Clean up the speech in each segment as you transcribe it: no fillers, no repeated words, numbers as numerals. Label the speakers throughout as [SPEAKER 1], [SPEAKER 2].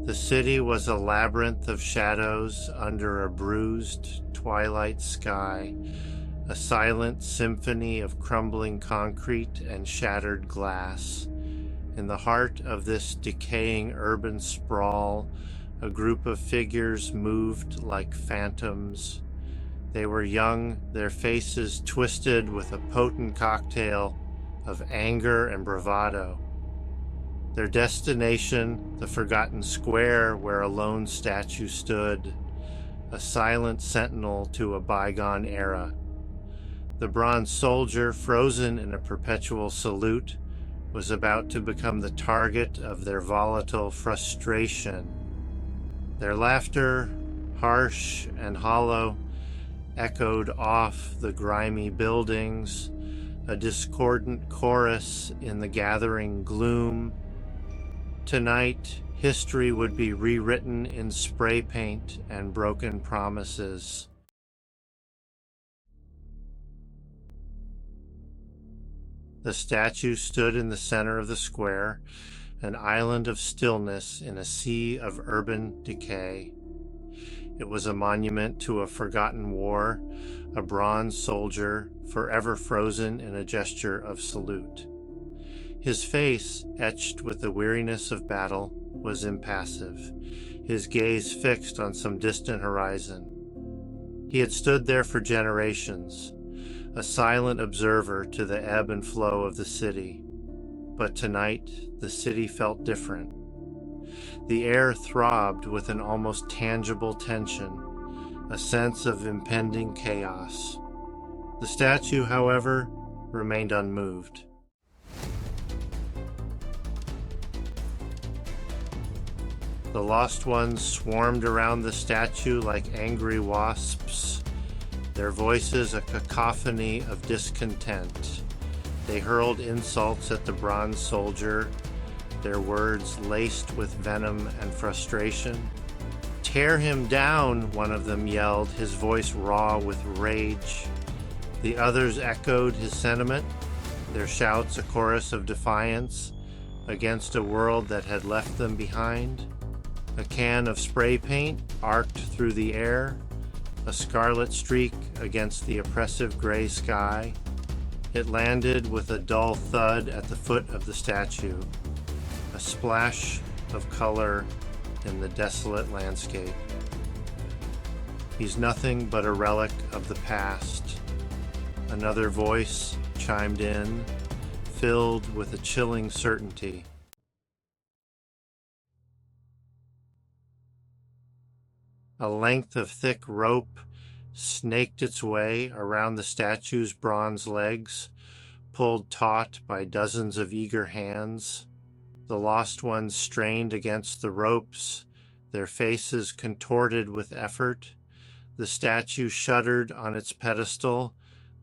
[SPEAKER 1] The city was a labyrinth of shadows under a bruised twilight sky, a silent symphony of crumbling concrete and shattered glass. In the heart of this decaying urban sprawl, a group of figures moved like phantoms. They were young, their faces twisted with a potent cocktail of anger and bravado. Their destination, the forgotten square where a lone statue stood, a silent sentinel to a bygone era. The bronze soldier, frozen in a perpetual salute, was about to become the target of their volatile frustration. Their laughter, harsh and hollow, echoed off the grimy buildings, a discordant chorus in the gathering gloom. Tonight, history would be rewritten in spray paint and broken promises. The statue stood in the center of the square, an island of stillness in a sea of urban decay. It was a monument to a forgotten war, a bronze soldier forever frozen in a gesture of salute. His face, etched with the weariness of battle, was impassive, his gaze fixed on some distant horizon. He had stood there for generations, a silent observer to the ebb and flow of the city. But tonight, the city felt different. The air throbbed with an almost tangible tension, a sense of impending chaos. The statue, however, remained unmoved. The lost ones swarmed around the statue like angry wasps, their voices a cacophony of discontent. They hurled insults at the bronze soldier, their words laced with venom and frustration. "Tear him down," one of them yelled, his voice raw with rage. The others echoed his sentiment, their shouts a chorus of defiance against a world that had left them behind. A can of spray paint arced through the air, a scarlet streak against the oppressive gray sky. It landed with a dull thud at the foot of the statue, a splash of color in the desolate landscape. "He's nothing but a relic of the past," another voice chimed in, filled with a chilling certainty. A length of thick rope snaked its way around the statue's bronze legs, pulled taut by dozens of eager hands. The lost ones strained against the ropes, their faces contorted with effort. The statue shuddered on its pedestal,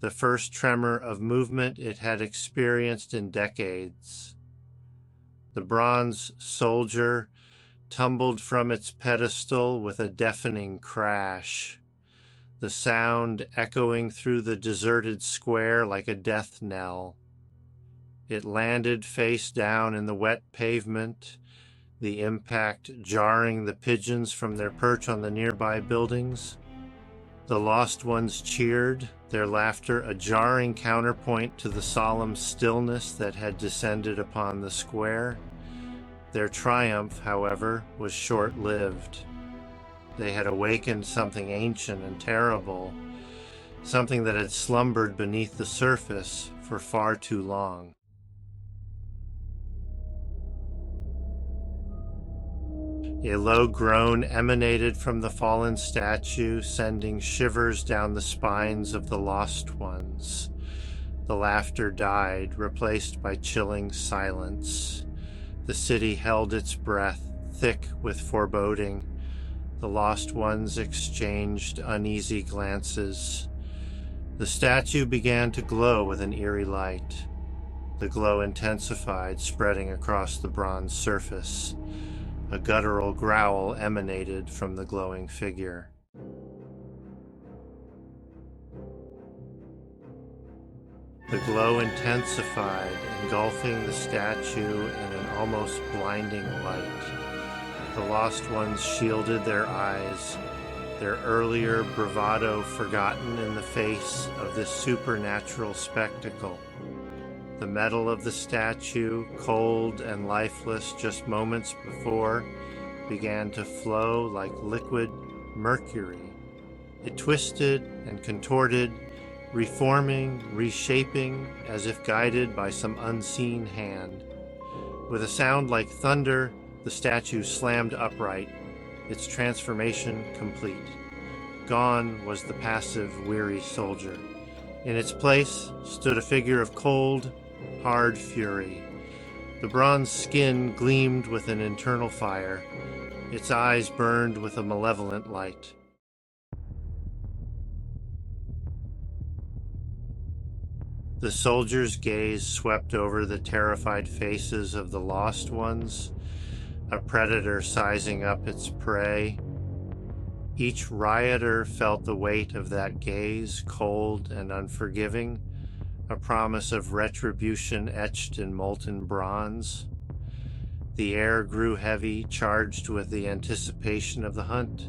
[SPEAKER 1] the first tremor of movement it had experienced in decades. The bronze soldier tumbled from its pedestal with a deafening crash, the sound echoing through the deserted square like a death knell. It landed face down in the wet pavement, the impact jarring the pigeons from their perch on the nearby buildings. The lost ones cheered, their laughter a jarring counterpoint to the solemn stillness that had descended upon the square. Their triumph, however, was short-lived. They had awakened something ancient and terrible, something that had slumbered beneath the surface for far too long. A low groan emanated from the fallen statue, sending shivers down the spines of the lost ones. The laughter died, replaced by chilling silence. The city held its breath, thick with foreboding. The lost ones exchanged uneasy glances. The statue began to glow with an eerie light. The glow intensified, spreading across the bronze surface. A guttural growl emanated from the glowing figure. The glow intensified, engulfing the statue in an almost blinding light. The lost ones shielded their eyes, their earlier bravado forgotten in the face of this supernatural spectacle. The metal of the statue, cold and lifeless just moments before, began to flow like liquid mercury. It twisted and contorted, reforming, reshaping, as if guided by some unseen hand. With a sound like thunder, the statue slammed upright, its transformation complete. Gone was the passive, weary soldier. In its place stood a figure of cold, hard fury. The bronze skin gleamed with an internal fire. Its eyes burned with a malevolent light. The soldier's gaze swept over the terrified faces of the lost ones, a predator sizing up its prey. Each rioter felt the weight of that gaze, cold and unforgiving, a promise of retribution etched in molten bronze. The air grew heavy, charged with the anticipation of the hunt.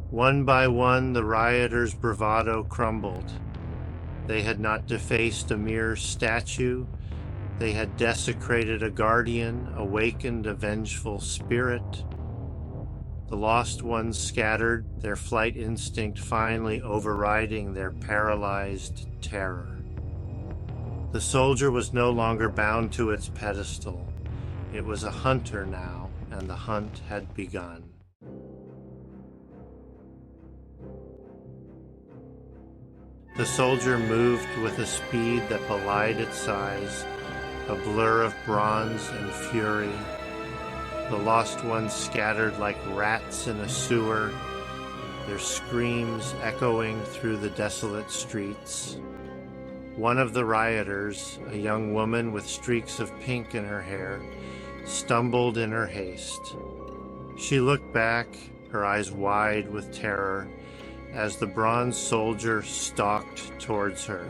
[SPEAKER 1] One by one, the rioters' bravado crumbled. They had not defaced a mere statue. They had desecrated a guardian, awakened a vengeful spirit. The lost ones scattered, their flight instinct finally overriding their paralyzed terror. The soldier was no longer bound to its pedestal. It was a hunter now, and the hunt had begun. The soldier moved with a speed that belied its size, a blur of bronze and fury. The lost ones scattered like rats in a sewer, their screams echoing through the desolate streets. One of the rioters, a young woman with streaks of pink in her hair, stumbled in her haste. She looked back, her eyes wide with terror, as the bronze soldier stalked towards her.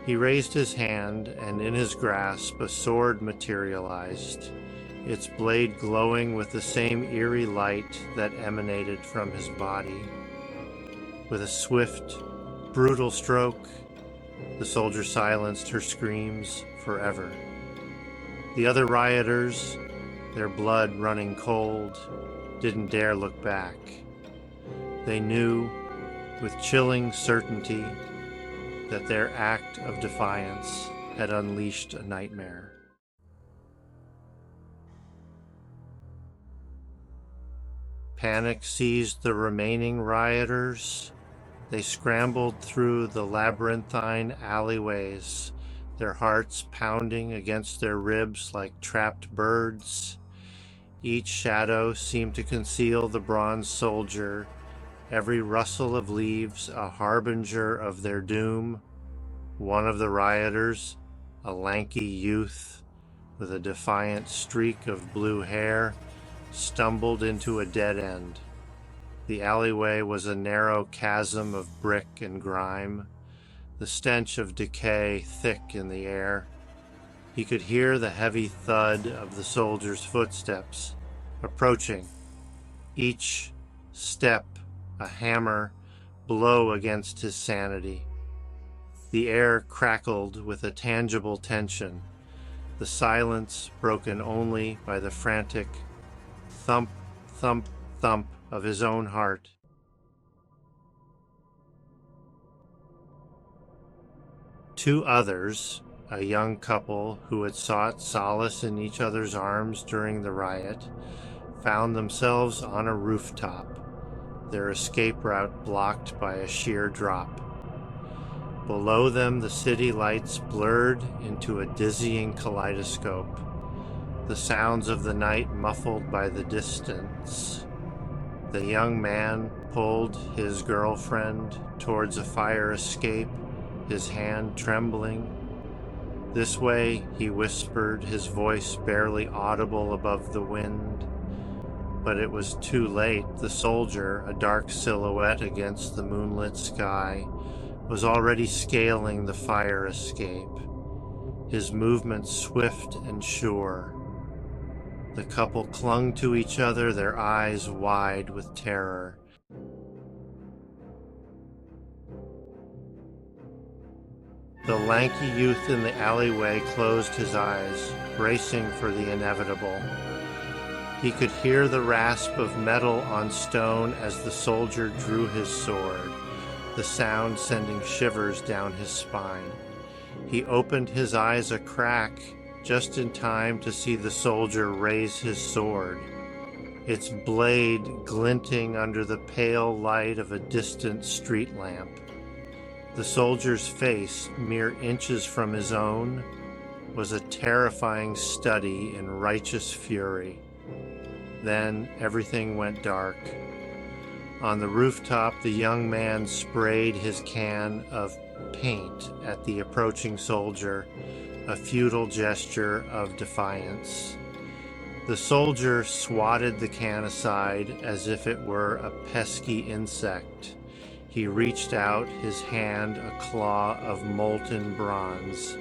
[SPEAKER 1] He raised his hand, and in his grasp a sword materialized, its blade glowing with the same eerie light that emanated from his body. With a swift, brutal stroke, the soldier silenced her screams forever. The other rioters, their blood running cold, didn't dare look back. They knew, with chilling certainty, that their act of defiance had unleashed a nightmare. Panic seized the remaining rioters. They scrambled through the labyrinthine alleyways, their hearts pounding against their ribs like trapped birds. Each shadow seemed to conceal the bronze soldier, every rustle of leaves a harbinger of their doom. One of the rioters, a lanky youth with a defiant streak of blue hair, stumbled into a dead end. The alleyway was a narrow chasm of brick and grime, the stench of decay thick in the air. He could hear the heavy thud of the soldier's footsteps, approaching, each step a hammer blow against his sanity. The air crackled with a tangible tension, the silence broken only by the frantic thump, thump, thump of his own heart. Two others, a young couple who had sought solace in each other's arms during the riot, found themselves on a rooftop, their escape route blocked by a sheer drop. Below them, the city lights blurred into a dizzying kaleidoscope, the sounds of the night muffled by the distance. The young man pulled his girlfriend towards a fire escape, his hand trembling. This way, he whispered, his voice barely audible above the wind. But it was too late. The soldier, a dark silhouette against the moonlit sky, was already scaling the fire escape, his movements swift and sure. The couple clung to each other, their eyes wide with terror. The lanky youth in the alleyway closed his eyes, bracing for the inevitable. He could hear the rasp of metal on stone as the soldier drew his sword, the sound sending shivers down his spine. He opened his eyes a crack, just in time to see the soldier raise his sword, its blade glinting under the pale light of a distant street lamp. The soldier's face, mere inches from his own, was a terrifying study in righteous fury. Then everything went dark. On the rooftop, the young man sprayed his can of paint at the approaching soldier, a futile gesture of defiance. The soldier swatted the can aside as if it were a pesky insect. He reached out, his hand a claw of molten bronze,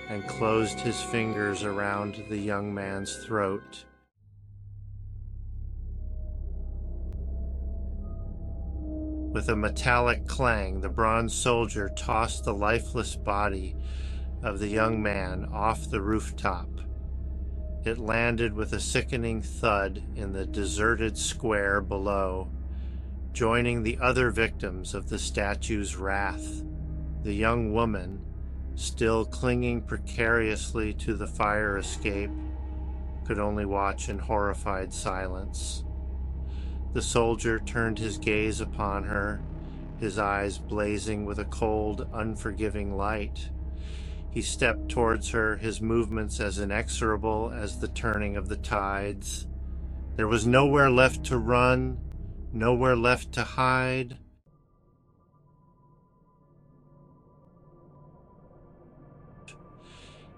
[SPEAKER 1] and closed his fingers around the young man's throat. With a metallic clang, the bronze soldier tossed the lifeless body of the young man off the rooftop. It landed with a sickening thud in the deserted square below, joining the other victims of the statue's wrath. The young woman, still clinging precariously to the fire escape, could only watch in horrified silence. The soldier turned his gaze upon her, his eyes blazing with a cold, unforgiving light. He stepped towards her, his movements as inexorable as the turning of the tides. There was nowhere left to run, nowhere left to hide.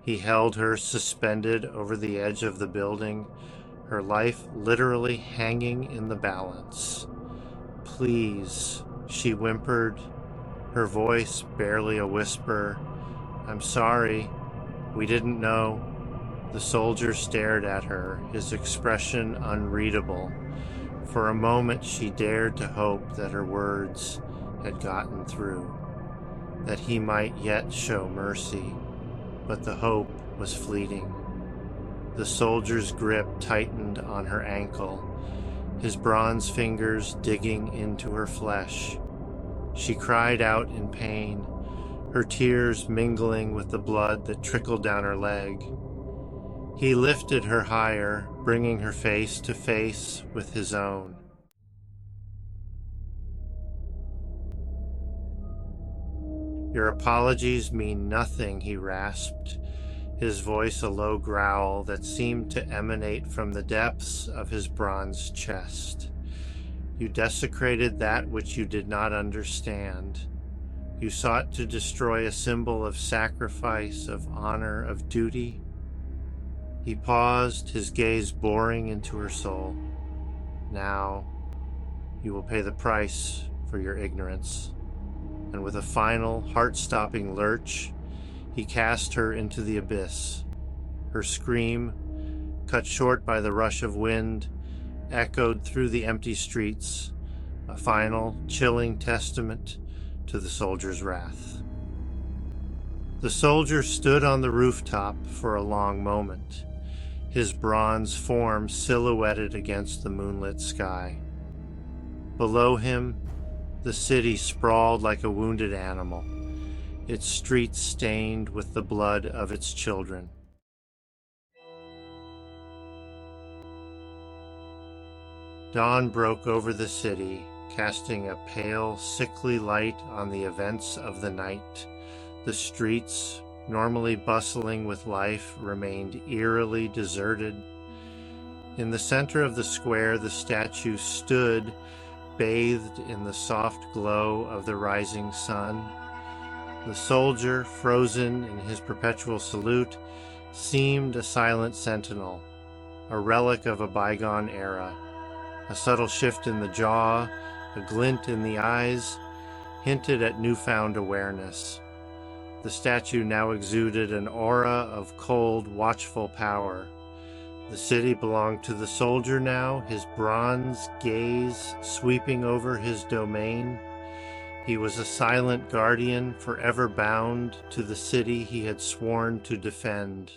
[SPEAKER 1] He held her suspended over the edge of the building, her life literally hanging in the balance. "Please," she whimpered, her voice barely a whisper. "I'm sorry. We didn't know." The soldier stared at her, his expression unreadable. For a moment she dared to hope that her words had gotten through, that he might yet show mercy, but the hope was fleeting. The soldier's grip tightened on her ankle, his bronze fingers digging into her flesh. She cried out in pain, her tears mingling with the blood that trickled down her leg. He lifted her higher, bringing her face to face with his own. "Your apologies mean nothing," he rasped, his voice a low growl that seemed to emanate from the depths of his bronze chest. "You desecrated that which you did not understand. You sought to destroy a symbol of sacrifice, of honor, of duty." He paused, his gaze boring into her soul. "Now, you will pay the price for your ignorance." And with a final, heart-stopping lurch, he cast her into the abyss. Her scream, cut short by the rush of wind, echoed through the empty streets, a final, chilling testament to the soldier's wrath. The soldier stood on the rooftop for a long moment, his bronze form silhouetted against the moonlit sky. Below him, the city sprawled like a wounded animal, its streets stained with the blood of its children. Dawn broke over the city, casting a pale, sickly light on the events of the night. The streets, normally bustling with life, remained eerily deserted. In the center of the square, the statue stood, bathed in the soft glow of the rising sun. The soldier, frozen in his perpetual salute, seemed a silent sentinel, a relic of a bygone era. A subtle shift in the jaw, a glint in the eyes, hinted at newfound awareness. The statue now exuded an aura of cold, watchful power. The city belonged to the soldier now, his bronze gaze sweeping over his domain. He was a silent guardian, forever bound to the city he had sworn to defend.